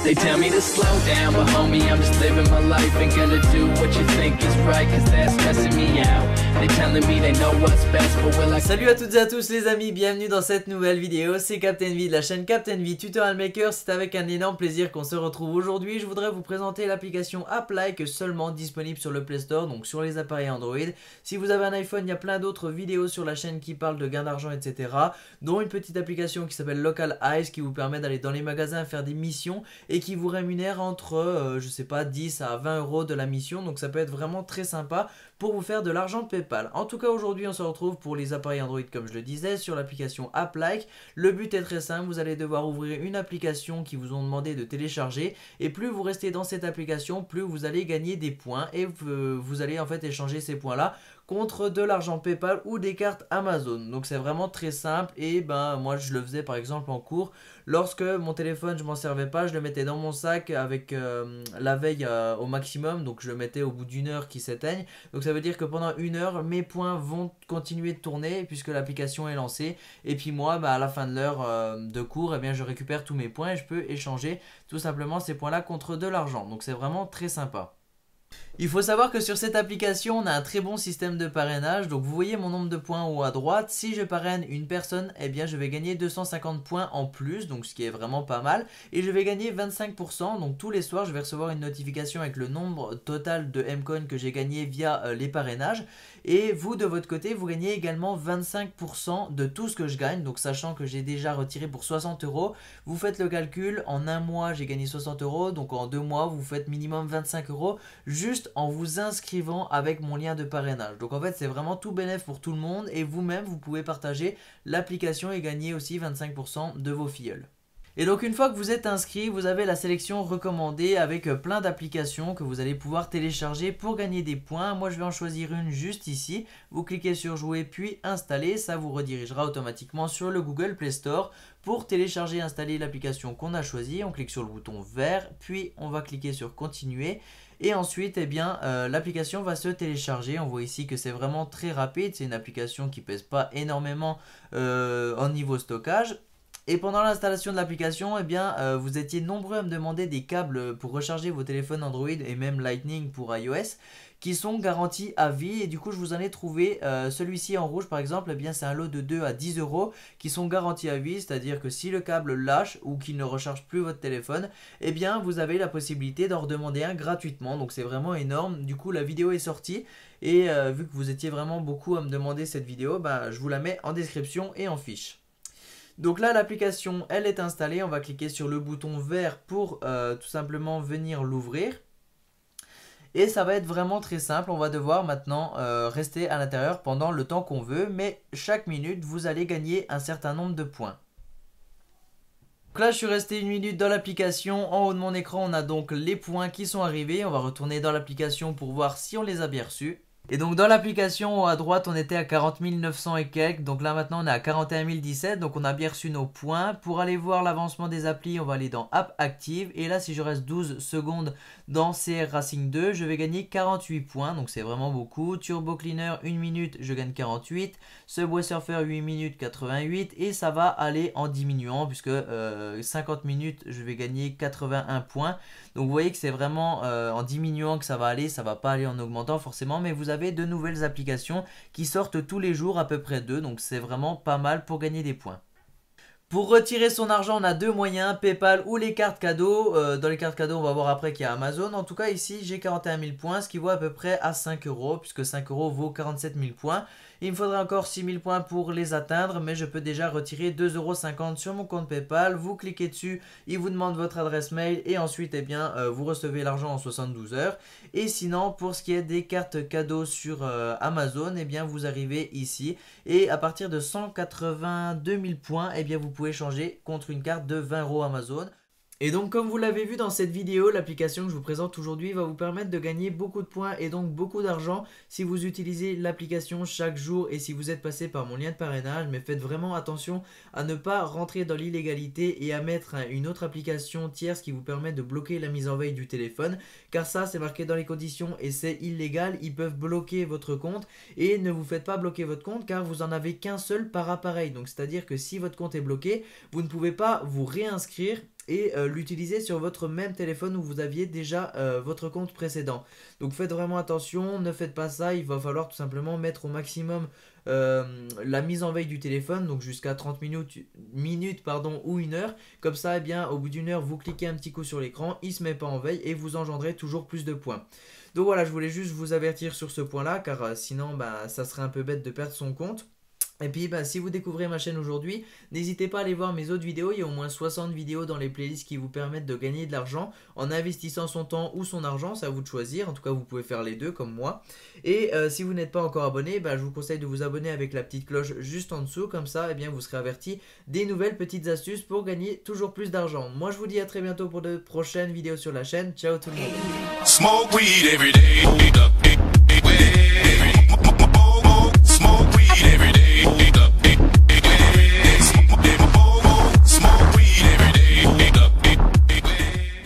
They tell me to slow down, but homie, I'm just living my life. Ain't gonna do what you think is right, cause that's stressing me out. They telling me they know what's best, but will I... Salut à toutes et à tous les amis, bienvenue dans cette nouvelle vidéo. C'est Captain V de la chaîne Captain V Tutorial Maker. C'est avec un énorme plaisir qu'on se retrouve aujourd'hui. Je voudrais vous présenter l'application AppLike, seulement disponible sur le Play Store, donc sur les appareils Android. Si vous avez un iPhone, il y a plein d'autres vidéos sur la chaîne qui parlent de gain d'argent, etc. Dont une petite application qui s'appelle Local Eyes, qui vous permet d'aller dans les magasins faire des missions et qui vous rémunère entre, je sais pas, 10 à 20 euros de la mission. Donc ça peut être vraiment très sympa pour vous faire de l'argent PayPal. En tout cas, aujourd'hui, on se retrouve pour les appareils Android, comme je le disais, sur l'application AppLike. Le but est très simple, vous allez devoir ouvrir une application qui vous ont demandé de télécharger, et plus vous restez dans cette application, plus vous allez gagner des points, et vous allez en fait échanger ces points-là contre de l'argent PayPal ou des cartes Amazon. Donc c'est vraiment très simple, et ben moi je le faisais par exemple en cours. Lorsque mon téléphone je m'en servais pas, je le mettais dans mon sac avec la veille au maximum, donc je le mettais au bout d'une heure qui s'éteigne. Donc ça veut dire que pendant une heure mes points vont continuer de tourner puisque l'application est lancée, et puis moi à la fin de l'heure de cours, eh bien, je récupère tous mes points et je peux échanger tout simplement ces points là contre de l'argent. Donc c'est vraiment très sympa. Il faut savoir que sur cette application, on a un très bon système de parrainage. Donc vous voyez mon nombre de points en haut à droite. Si je parraine une personne, eh bien je vais gagner 250 points en plus, donc ce qui est vraiment pas mal. Et je vais gagner 25%. Donc tous les soirs, je vais recevoir une notification avec le nombre total de M-Coin que j'ai gagné via les parrainages. Et vous, de votre côté, vous gagnez également 25% de tout ce que je gagne. Donc sachant que j'ai déjà retiré pour 60 euros, vous faites le calcul. En un mois, j'ai gagné 60 euros. Donc en 2 mois, vous faites minimum 25 euros. Juste en vous inscrivant avec mon lien de parrainage. Donc en fait c'est vraiment tout bénéf pour tout le monde, et vous-même vous pouvez partager l'application et gagner aussi 25% de vos filleuls. Et donc une fois que vous êtes inscrit, vous avez la sélection recommandée avec plein d'applications que vous allez pouvoir télécharger pour gagner des points. Moi je vais en choisir une juste ici. Vous cliquez sur jouer puis installer, ça vous redirigera automatiquement sur le Google Play Store pour télécharger et installer l'application qu'on a choisie. On clique sur le bouton vert, puis on va cliquer sur continuer. Et ensuite, eh bien, l'application va se télécharger. On voit ici que c'est vraiment très rapide. C'est une application qui pèse pas énormément en niveau stockage. Et pendant l'installation de l'application, eh bien, vous étiez nombreux à me demander des câbles pour recharger vos téléphones Android et même Lightning pour iOS qui sont garantis à vie. Et du coup, je vous en ai trouvé celui-ci en rouge par exemple. Eh bien, c'est un lot de 2 à 10 euros qui sont garantis à vie. C'est-à-dire que si le câble lâche ou qu'il ne recharge plus votre téléphone, eh bien, vous avez la possibilité d'en redemander un gratuitement. Donc, c'est vraiment énorme. Du coup, la vidéo est sortie. Et vu que vous étiez vraiment beaucoup à me demander cette vidéo, bah, je vous la mets en description et en fiche. Donc là l'application elle est installée, on va cliquer sur le bouton vert pour tout simplement venir l'ouvrir. Et ça va être vraiment très simple, on va devoir maintenant rester à l'intérieur pendant le temps qu'on veut, mais chaque minute vous allez gagner un certain nombre de points. Donc là je suis resté une minute dans l'application, en haut de mon écran on a donc les points qui sont arrivés, on va retourner dans l'application pour voir si on les a bien reçus. Et donc dans l'application à droite on était à 40 900 et quelques, donc là maintenant on est à 41 017, donc on a bien reçu nos points. Pour aller voir l'avancement des applis, on va aller dans App Active, et là si je reste 12 secondes dans CR Racing 2, je vais gagner 48 points, donc c'est vraiment beaucoup. Turbo Cleaner 1 minute, je gagne 48, Subway Surfer 8 minutes 88, et ça va aller en diminuant puisque 50 minutes je vais gagner 81 points. Donc vous voyez que c'est vraiment en diminuant que ça va aller, ça va pas aller en augmentant forcément, mais vous avez de nouvelles applications qui sortent tous les jours, à peu près 2, donc c'est vraiment pas mal pour gagner des points. Pour retirer son argent, on a deux moyens, PayPal ou les cartes cadeaux. Dans les cartes cadeaux, on va voir après qu'il y a Amazon. En tout cas, ici, j'ai 41 000 points, ce qui vaut à peu près à 5 euros, puisque 5 euros vaut 47 000 points. Il me faudrait encore 6 000 points pour les atteindre, mais je peux déjà retirer 2,50 euros sur mon compte PayPal. Vous cliquez dessus, il vous demande votre adresse mail, et ensuite, eh bien, vous recevez l'argent en 72 heures. Et sinon, pour ce qui est des cartes cadeaux sur Amazon, eh bien, vous arrivez ici, et à partir de 182 000 points, eh bien, vous pouvez changer contre une carte de 20 euros Amazon. Et donc comme vous l'avez vu dans cette vidéo, l'application que je vous présente aujourd'hui va vous permettre de gagner beaucoup de points et donc beaucoup d'argent si vous utilisez l'application chaque jour et si vous êtes passé par mon lien de parrainage. Mais faites vraiment attention à ne pas rentrer dans l'illégalité et à mettre une autre application tierce qui vous permet de bloquer la mise en veille du téléphone, car ça c'est marqué dans les conditions et c'est illégal. Ils peuvent bloquer votre compte, et ne vous faites pas bloquer votre compte car vous en avez qu'un seul par appareil. Donc c'est à dire que si votre compte est bloqué, vous ne pouvez pas vous réinscrire et l'utiliser sur votre même téléphone où vous aviez déjà votre compte précédent. Donc faites vraiment attention, ne faites pas ça, il va falloir tout simplement mettre au maximum la mise en veille du téléphone, donc jusqu'à 30 minutes ou 1 heure. Comme ça, eh bien, au bout d'1 heure, vous cliquez un petit coup sur l'écran, il ne se met pas en veille et vous engendrez toujours plus de points. Donc voilà, je voulais juste vous avertir sur ce point là, car sinon ça serait un peu bête de perdre son compte. Et puis si vous découvrez ma chaîne aujourd'hui, n'hésitez pas à aller voir mes autres vidéos, il y a au moins 60 vidéos dans les playlists qui vous permettent de gagner de l'argent en investissant son temps ou son argent, c'est à vous de choisir, en tout cas vous pouvez faire les deux comme moi. Et si vous n'êtes pas encore abonné, je vous conseille de vous abonner avec la petite cloche juste en dessous, comme ça eh bien, vous serez averti des nouvelles petites astuces pour gagner toujours plus d'argent. Moi je vous dis à très bientôt pour de prochaines vidéos sur la chaîne, ciao tout le monde.